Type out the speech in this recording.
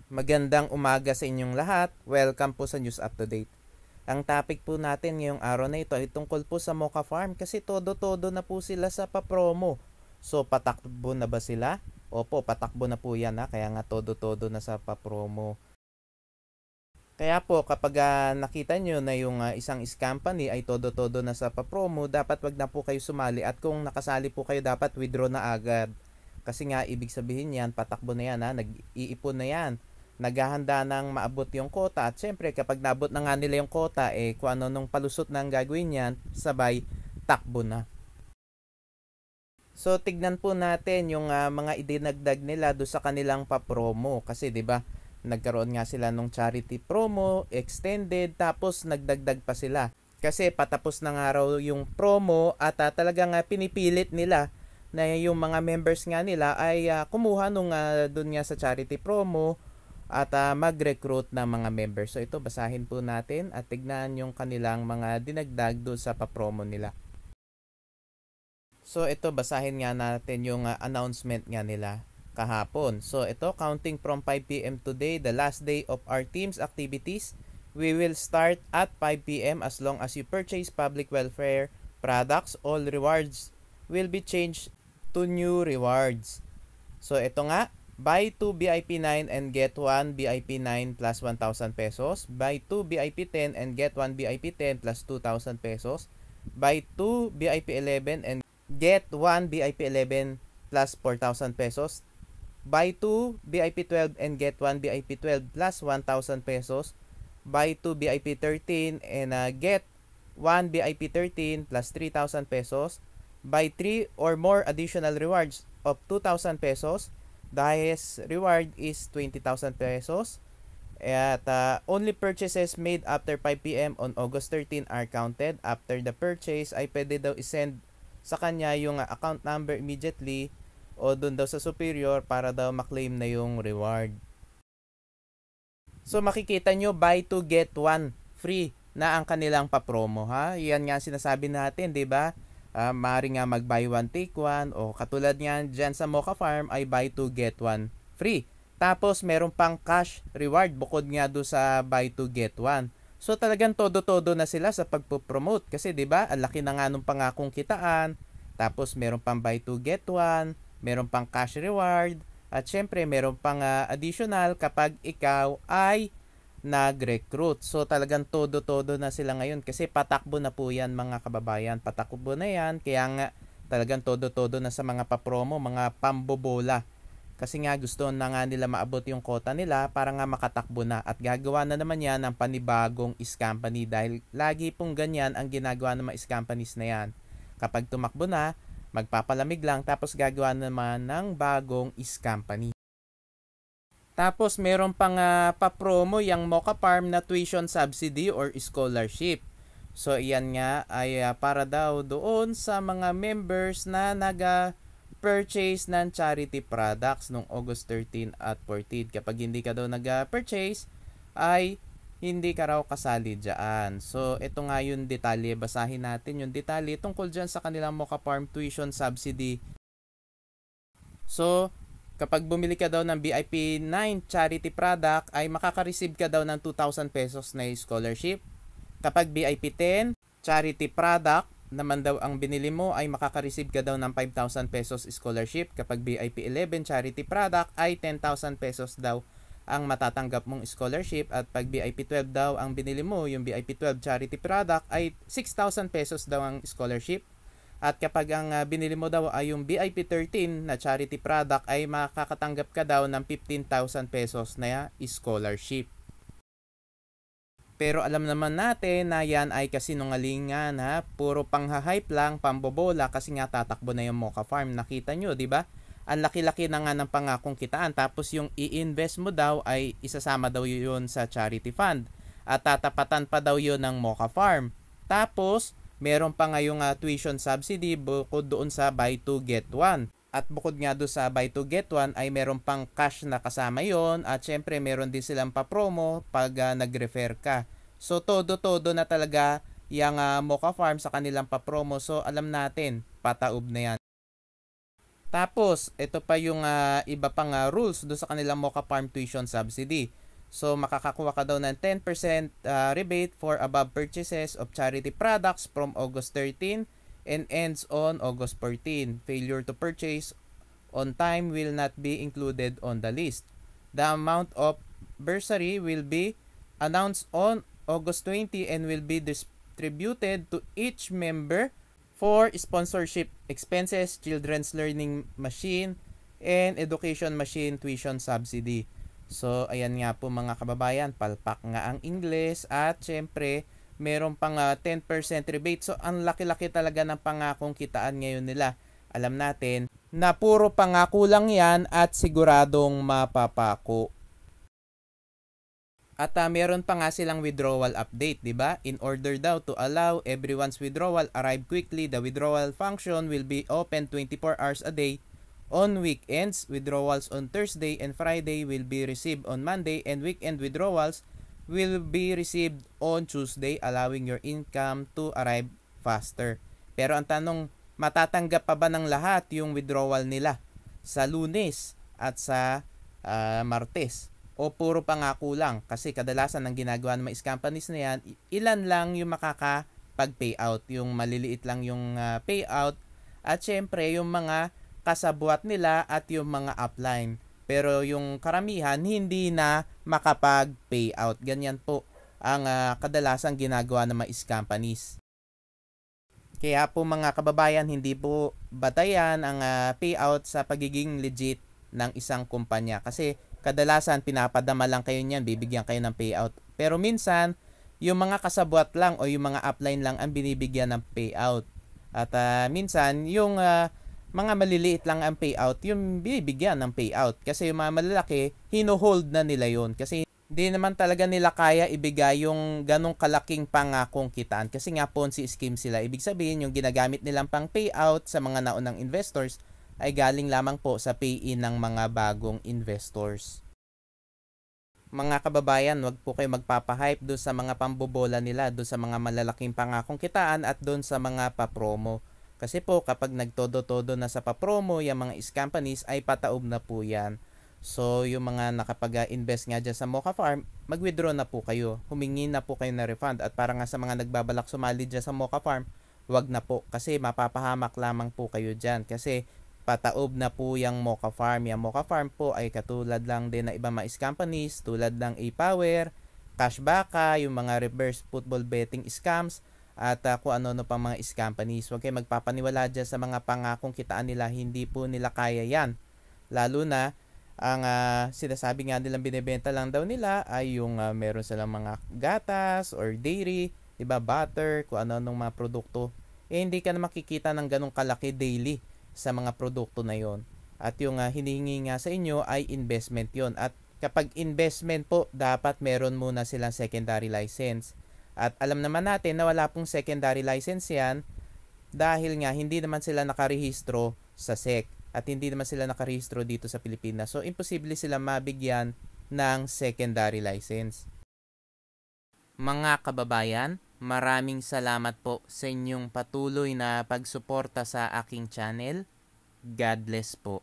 Magandang umaga sa inyong lahat. Welcome po sa News Up to Date. Ang topic po natin ngayong araw na ito ay tungkol po sa Mocha Farm kasi todo-todo na po sila sa papromo. So patakbo na ba sila? Opo, patakbo na po yan kaya nga todo-todo na sa papromo. Kaya po kapag nakita nyo na yung isang scam company ay todo-todo na sa papromo, dapat wag na po kayo sumali at kung nakasali po kayo dapat withdraw na agad. Kasi nga ibig sabihin yan, patakbo na yan nag-iipon na yan. Naghahanda ng maabot yung quota at syempre kapag naabot na nga nila yung quota kung ano nung palusot na ang gagawin yan, sabay takbo na. So tignan po natin yung mga idinagdag nila do sa kanilang pa-promo kasi 'di ba? Nagkaroon nga sila nung charity promo, extended, tapos nagdagdag pa sila. Kasi patapos na nga raw yung promo at talagang pinipilit nila na yung mga members nga nila ay kumuha nung doon nga sa charity promo at mag-recruit ng mga members. So ito basahin po natin at tignan yung kanilang mga dinagdag doon sa pa-promo nila. So ito basahin nga natin yung announcement nga nila kahapon. So ito, counting from 5 p.m. today, the last day of our team's activities, we will start at 5 p.m. as long as you purchase public welfare products. All rewards will be changed to new rewards. So ito nga, buy 2 VIP 9 and get 1 VIP 9 plus 1,000 pesos. Buy 2 VIP 10 and get 1 VIP 10 plus 2,000 pesos. Buy 2 VIP 11 and get 1 VIP 11 plus 4,000 pesos. Buy 2 VIP 12 and get 1 VIP 12 plus 1,000 pesos. Buy 2 VIP 13 and get 1 VIP 13 plus 3,000 pesos. Buy 3 or more additional rewards of 2,000 pesos. The highest reward is 20,000 pesos. At only purchases made after 5 p.m. on August 13 are counted. After the purchase ay pwede daw isend sa kanya yung account number immediately o dun daw sa superior para daw maklaim na yung reward. So makikita nyo, buy 2 get 1 free na ang kanilang pa-promo Yan nga sinasabi natin, 'di ba? Maaari nga mag buy 1 take 1 o katulad nga dyan sa Mocha Farm ay buy 2 get 1 free. Tapos meron pang cash reward bukod nga do sa buy 2 get 1. So talagang todo-todo na sila sa pagpo-promote kasi 'di ba? Ang laki na nga nung pangakong kitaan. Tapos meron pang buy 2 get 1, meron pang cash reward at syempre meron pang additional kapag ikaw ay nag-recruit. So talagang todo-todo na sila ngayon kasi patakbo na po yan mga kababayan. Patakbo na yan kaya nga talagang todo-todo na sa mga papromo, mga pambobola. Kasi nga gusto na nga nila maabot yung quota nila para nga makatakbo na at gagawa na naman yan ng panibagong scam company dahil lagi pong ganyan ang ginagawa ng mga scam companies na yan. Kapag tumakbo na, magpapalamig lang tapos gagawa naman ng bagong scam company. Tapos meron pang pa-promo yung Mocha Farm na tuition subsidy or scholarship. So iyan nga ay para daw doon sa mga members na nag-purchase ng charity products noong August 13 at 14. Kapag hindi ka daw nag-purchase ay hindi ka raw kasali dyan. So ito nga yung detalye. Basahin natin yung detalye tungkol dyan sa kanilang Mocha Farm tuition subsidy. So kapag bumili ka daw ng VIP 9 charity product ay makaka-receive ka daw ng 2,000 pesos na scholarship. Kapag VIP 10 charity product naman daw ang binili mo ay makaka-receive ka daw ng 5,000 pesos scholarship. Kapag VIP 11 charity product ay 10,000 pesos daw ang matatanggap mong scholarship. At pag VIP 12 daw ang binili mo, yung VIP 12 charity product ay 6,000 pesos daw ang scholarship. At kapag ang binili mo daw ay yung VIP 13 na charity product ay makakatanggap ka daw ng 15,000 pesos na scholarship. Pero alam naman natin na yan ay kasinungalingan puro pangha-hype lang, pambobola kasi nga tatakbo na yung Mocha Farm. Nakita nyo, di ba? Ang laki-laki na nga ng pangakong kitaan tapos yung i-invest mo daw ay isasama daw yun sa charity fund. At tatapatan pa daw yun ng Mocha Farm. Tapos meron pa ngayong tuition subsidy bukod doon sa buy 2 get 1. At bukod nga doon sa buy 2 get 1 ay meron pang cash na kasama yon at syempre meron din silang pa-promo pag nag-refer ka. So todo-todo na talaga yung Mocha Farm sa kanilang pa-promo. So alam natin, pataob na yan. Tapos, ito pa yung iba pang rules do sa kanilang Mocha Farm Tuition Subsidy. So, makakakuha ka daw ng 10% rebate for above purchases of charity products from August 13 and ends on August 14. Failure to purchase on time will not be included on the list. The amount of bursary will be announced on August 20 and will be distributed to each member for sponsorship expenses, children's learning machine, and education machine tuition subsidy. So, ayan nga po mga kababayan, palpak nga ang Ingles at syempre, meron pang 10% rebate. So, ang laki-laki talaga ng pangakong kitaan ngayon nila. Alam natin na puro pangako lang yan at siguradong mapapako. At meron pa nga silang withdrawal update, di ba? In order daw to allow everyone's withdrawal arrive quickly, the withdrawal function will be open 24 hours a day. On weekends, withdrawals on Thursday and Friday will be received on Monday, and weekend withdrawals will be received on Tuesday, allowing your income to arrive faster. Pero ang tanong, matatanggap pa ba ng lahat yung withdrawal nila sa Lunes at sa Martes? O puro pangako lang? Kasi kadalasan ang ginagawa ng mga companies na yan, ilan lang yung makakapag-payout. Yung maliliit lang yung payout. At syempre, yung mga kasabwat nila at yung mga upline. Pero yung karamihan, hindi na makapag-payout. Ganyan po ang kadalasan ginagawa ng mga companies. Kaya po mga kababayan, hindi po batayan ang payout sa pagiging legit ng isang kumpanya. Kasi kadalasan pinapadama lang kayo niyan, bibigyan kayo ng payout. Pero minsan, yung mga kasabwat lang o yung mga upline lang ang binibigyan ng payout. At minsan, yung mga maliliit lang ang payout, yung binibigyan ng payout. Kasi yung mga malalaki, hino-hold na nila yon. Kasi hindi naman talaga nila kaya ibigay yung ganong kalaking pangakong kitaan. Kasi nga Ponzi scheme sila. Ibig sabihin, yung ginagamit nilang pang payout sa mga naunang investors ay galing lamang po sa pay-in ng mga bagong investors. Mga kababayan, wag po kayo magpapahype doon sa mga pambobola nila, doon sa mga malalaking pangakong kitaan at doon sa mga papromo. Kasi po kapag nagtodo-todo na sa papromo, yung mga companies ay pataob na po yan. So yung mga nakapag-invest nga dyan sa Mocha Farm, mag-withdraw na po kayo. Humingi na po kayo na refund. At para nga sa mga nagbabalak sumali dyan sa Mocha Farm, wag na po. Kasi mapapahamak lamang po kayo dyan. Kasi pataob na po yung Mocha Farm. Yung Mocha Farm po ay katulad lang din na iba mga companies, tulad ng A-Power, Cashbacka, yung mga reverse football betting scams, at kung ano-ano pang mga companies. Huwag kayo magpapaniwala dyan sa mga pangakong kitaan nila. Hindi po nila kaya yan. Lalo na, ang sinasabi nga nilang binibenta lang daw nila ay yung meron silang mga gatas or dairy, diba, butter, kung ano-anong mga produkto. Hindi ka na makikita ng ganong kalaki daily sa mga produkto na yon. At yung hinihingi nga sa inyo ay investment yon. At kapag investment po, dapat meron muna silang secondary license. At alam naman natin na wala pong secondary license yan dahil nga hindi naman sila nakarehistro sa SEC at hindi naman sila nakarehistro dito sa Pilipinas. So, imposible sila mabigyan ng secondary license. Mga kababayan, maraming salamat po sa inyong patuloy na pagsuporta sa aking channel. God bless po.